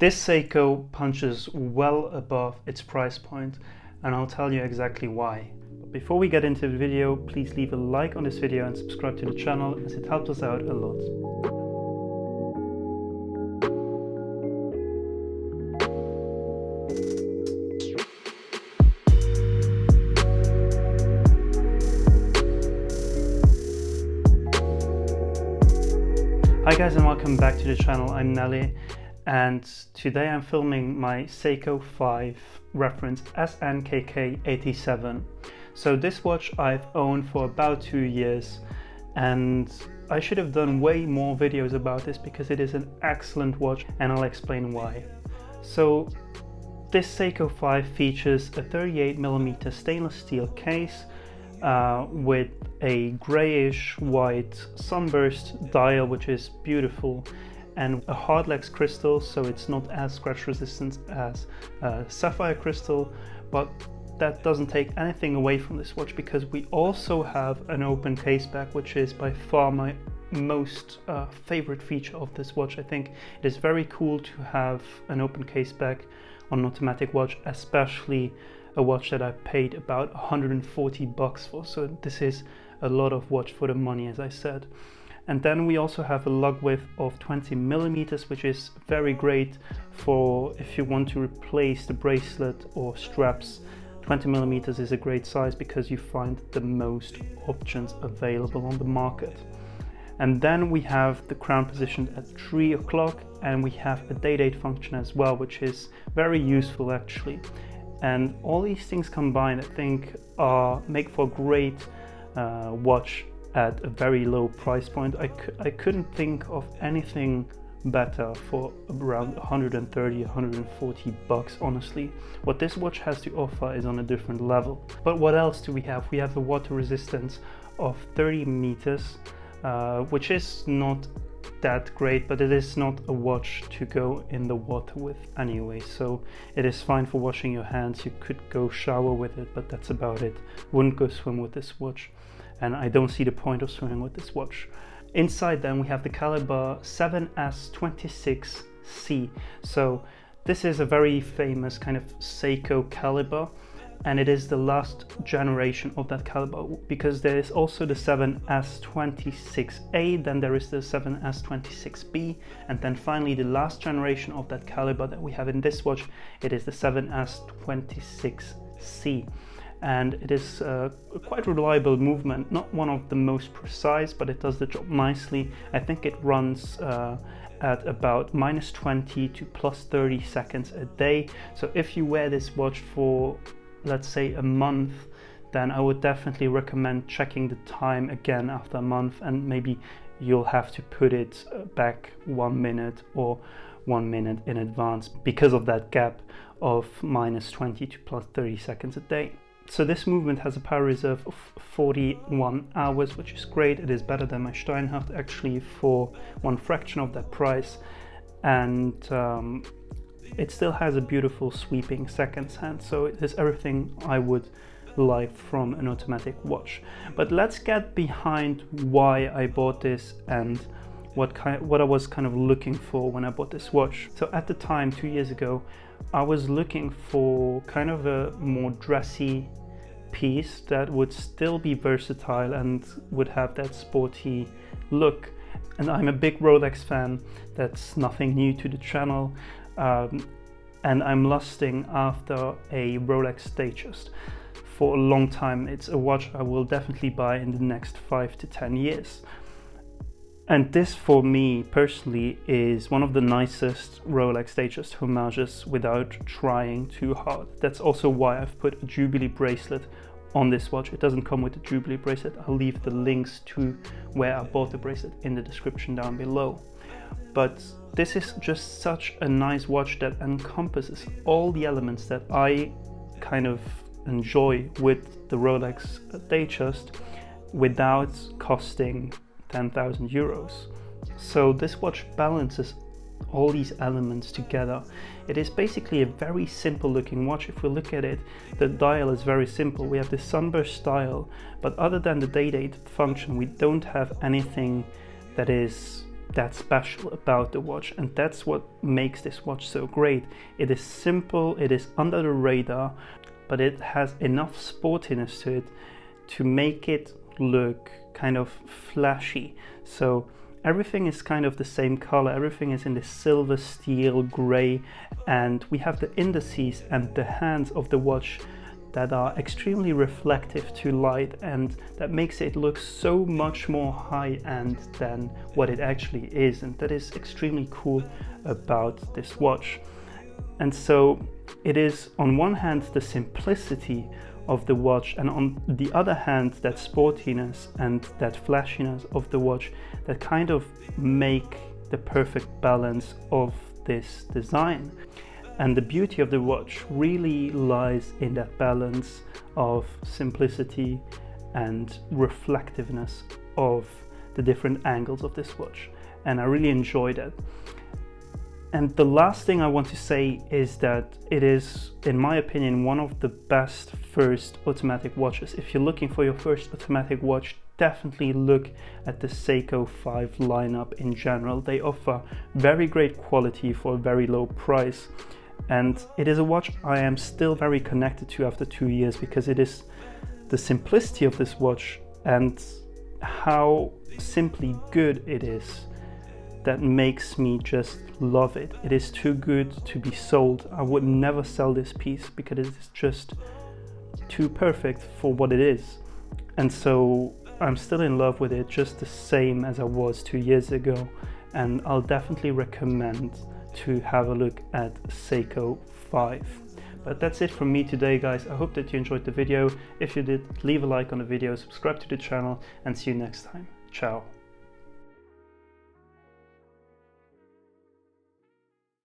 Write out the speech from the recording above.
This Seiko punches well above its price point, and I'll tell you exactly why. But before we get into the video, please leave a like on this video and subscribe to the channel, as it helps us out a lot. Hi guys, and welcome back to the channel. I'm Nelly, and today I'm filming my Seiko 5 reference SNKK87. So this watch I've owned for about 2 years, and I should have done way more videos about this because it is an excellent watch, and I'll explain why. So this Seiko 5 features a 38mm stainless steel case with a grayish white sunburst dial, which is beautiful, and a hardlex crystal, so it's not as scratch resistant as sapphire crystal, but that doesn't take anything away from this watch because we also have an open case back, which is by far my most favorite feature of this watch. I think it is very cool to have an open case back on an automatic watch, especially a watch that I paid about 140 bucks for, so this is a lot of watch for the money, as I said. And then we also have a lug width of 20mm, which is very great for if you want to replace the bracelet or straps. 20mm is a great size because you find the most options available on the market. And then we have the crown positioned at 3 o'clock, and we have a day-date function as well, which is very useful actually. And all these things combined, I think, make for a great watch at a very low price point. I couldn't think of anything better for around 130, 140 bucks, honestly. What this watch has to offer is on a different level. But what else do we have? We have a water resistance of 30 meters, which is not that great, but it is not a watch to go in the water with anyway, so it is fine for washing your hands. You could go shower with it, but that's about it. Wouldn't go swim with this watch, and I don't see the point of swimming with this watch. Inside then we have the caliber 7S26C. So this is a very famous kind of Seiko caliber, and it is the last generation of that caliber, because there is also the 7S26A, then there is the 7S26B, and then finally the last generation of that caliber that we have in this watch, it is the 7S26C. And it is a quite reliable movement, not one of the most precise, but it does the job nicely. I think it runs at about -20 to +30 seconds a day. So if you wear this watch for, let's say, a month, then I would definitely recommend checking the time again after a month, and maybe you'll have to put it back 1 minute or 1 minute in advance because of that gap of -20 to +30 seconds a day. So this movement has a power reserve of 41 hours, which is great. It is better than my Steinhardt actually for one fraction of that price, and it still has a beautiful sweeping seconds hand, so it is everything I would like from an automatic watch. But let's get behind why I bought this and what I was kind of looking for when I bought this watch. So at the time, 2 years ago, I was looking for kind of a more dressy piece that would still be versatile and would have that sporty look. And I'm a big Rolex fan. That's nothing new to the channel. And I'm lusting after a Rolex Datejust for a long time. It's a watch I will definitely buy in the next 5 to 10 years. And this, for me personally, is one of the nicest Rolex Datejust homages without trying too hard. That's also why I've put a Jubilee bracelet on this watch. It doesn't come with the Jubilee bracelet. I'll leave the links to where I bought the bracelet in the description down below. But this is just such a nice watch that encompasses all the elements that I kind of enjoy with the Rolex Datejust without costing 10,000 euros. So this watch balances all these elements together. It is basically a very simple looking watch. If we look at it, the dial is very simple. We have the sunburst dial, but other than the day-date function, we don't have anything that is that's special about the watch, and that's what makes this watch so great. It is simple, it is under the radar, but it has enough sportiness to it to make it look kind of flashy. So everything is kind of the same color, everything is in the silver steel gray, and we have the indices and the hands of the watch that are extremely reflective to light, and that makes it look so much more high-end than what it actually is, and that is extremely cool about this watch. And so it is on one hand the simplicity of the watch, and on the other hand that sportiness and that flashiness of the watch that kind of make the perfect balance of this design. And the beauty of the watch really lies in that balance of simplicity and reflectiveness of the different angles of this watch, and I really enjoy that. And the last thing I want to say is that it is, in my opinion, one of the best first automatic watches. If you're looking for your first automatic watch, definitely look at the Seiko 5 lineup in general. They offer very great quality for a very low price. And it is a watch I am still very connected to after 2 years, because it is the simplicity of this watch and how simply good it is that makes me just love it. It is too good to be sold. I would never sell this piece because it is just too perfect for what it is. And so I'm still in love with it, just the same as I was 2 years ago. And I'll definitely recommend to have a look at Seiko 5. But that's it from me today, guys. I hope that you enjoyed the video. If you did, leave a like on the video, subscribe to the channel, and see you next time. Ciao.